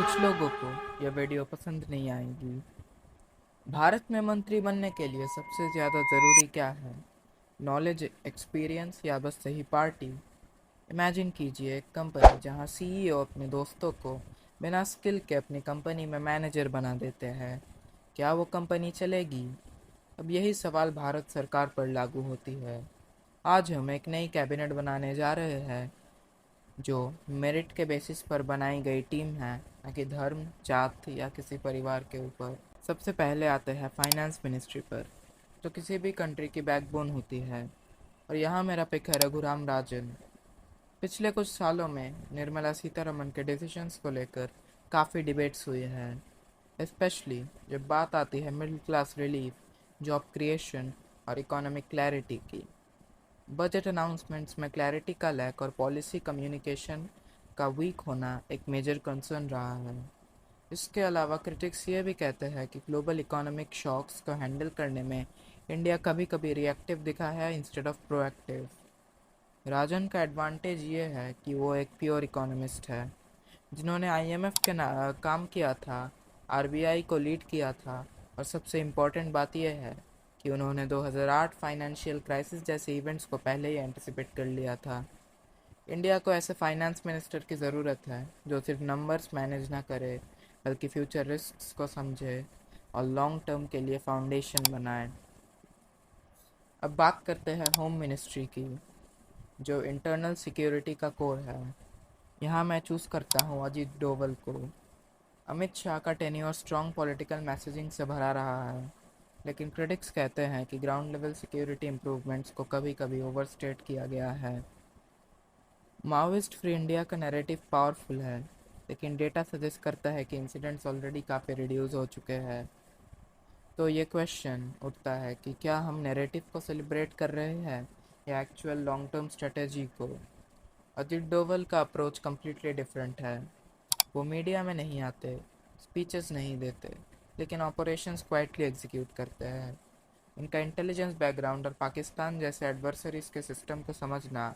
कुछ लोगों को यह वीडियो पसंद नहीं आएगी। भारत में मंत्री बनने के लिए सबसे ज़्यादा ज़रूरी क्या है? नॉलेज, एक्सपीरियंस या बस सही पार्टी? इमेजिन कीजिए एक कंपनी जहां सीईओ अपने दोस्तों को बिना स्किल के अपनी कंपनी में मैनेजर बना देते हैं। क्या वो कंपनी चलेगी? अब यही सवाल भारत सरकार पर लागू होती है। आज हम एक नई कैबिनेट बनाने जा रहे हैं जो मेरिट के बेसिस पर बनाई गई टीम है, न कि धर्म, जात या किसी परिवार के ऊपर। सबसे पहले आते हैं फाइनेंस मिनिस्ट्री पर, जो किसी भी कंट्री की बैकबोन होती है। और यहाँ मेरा पिक है रघुराम राजन। पिछले कुछ सालों में निर्मला सीतारमण के डिसीजंस को लेकर काफ़ी डिबेट्स हुई हैं, स्पेशली जब बात आती है middle class relief, job creation और इकोनॉमिक क्लैरिटी की। बजट अनाउंसमेंट्स में क्लैरिटी का लैक और पॉलिसी कम्युनिकेशन का वीक होना एक मेजर कंसर्न रहा है। इसके अलावा क्रिटिक्स ये भी कहते हैं कि ग्लोबल इकोनॉमिक शॉक्स को हैंडल करने में इंडिया कभी कभी रिएक्टिव दिखा है इंस्टेड ऑफ प्रोएक्टिव। राजन का एडवांटेज ये है कि वो एक प्योर इकोनॉमिस्ट है, जिन्होंने आईएमएफ के काम किया था, आरबीआई को लीड किया था, और सबसे इम्पोर्टेंट बात यह है कि उन्होंने 2008 फाइनेंशियल क्राइसिस जैसे इवेंट्स को पहले ही एंटिसिपेट कर लिया था। इंडिया को ऐसे फाइनेंस मिनिस्टर की ज़रूरत है जो सिर्फ नंबर्स मैनेज ना करे, बल्कि फ्यूचर रिस्क्स को समझे और लॉन्ग टर्म के लिए फाउंडेशन बनाए। अब बात करते हैं होम मिनिस्ट्री की, जो इंटरनल सिक्योरिटी का कोर है। यहाँ मैं चूज़ करता हूँ अजीत डोवल को। अमित शाह का टेन्योर स्ट्रॉन्ग पॉलिटिकल मैसेजिंग से भरा रहा है, लेकिन क्रिटिक्स कहते हैं कि ग्राउंड लेवल सिक्योरिटी इम्प्रूवमेंट्स को कभी कभी ओवरस्टेट किया गया है। माओइस्ट फ्री इंडिया का नैरेटिव पावरफुल है, लेकिन डेटा सजेस्ट करता है कि इंसिडेंट्स ऑलरेडी काफ़ी रिड्यूस हो चुके हैं। तो ये क्वेश्चन उठता है कि क्या हम नैरेटिव को सेलिब्रेट कर रहे हैं या एक्चुअल लॉन्ग टर्म स्ट्रेटेजी को। अजित डोवल का अप्रोच कम्प्लीटली डिफरेंट है। वो मीडिया में नहीं आते, स्पीचेस नहीं देते, लेकिन ऑपरेशंस क्वाइटली एग्जीक्यूट करते हैं। उनका इंटेलिजेंस बैकग्राउंड और पाकिस्तान जैसे एडवर्सरीज के सिस्टम को समझना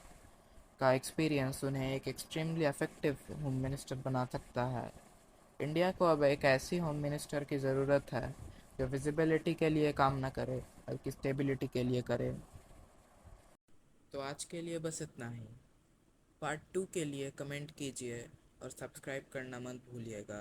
का एक्सपीरियंस उन्हें एक एक्सट्रीमली इफेक्टिव होम मिनिस्टर बना सकता है। इंडिया को अब एक ऐसी होम मिनिस्टर की ज़रूरत है जो विजिबिलिटी के लिए काम न करे, बल्कि स्टेबिलिटी के लिए करे। तो आज के लिए बस इतना ही। पार्ट 2 के लिए कमेंट कीजिए और सब्सक्राइब करना मत भूलिएगा।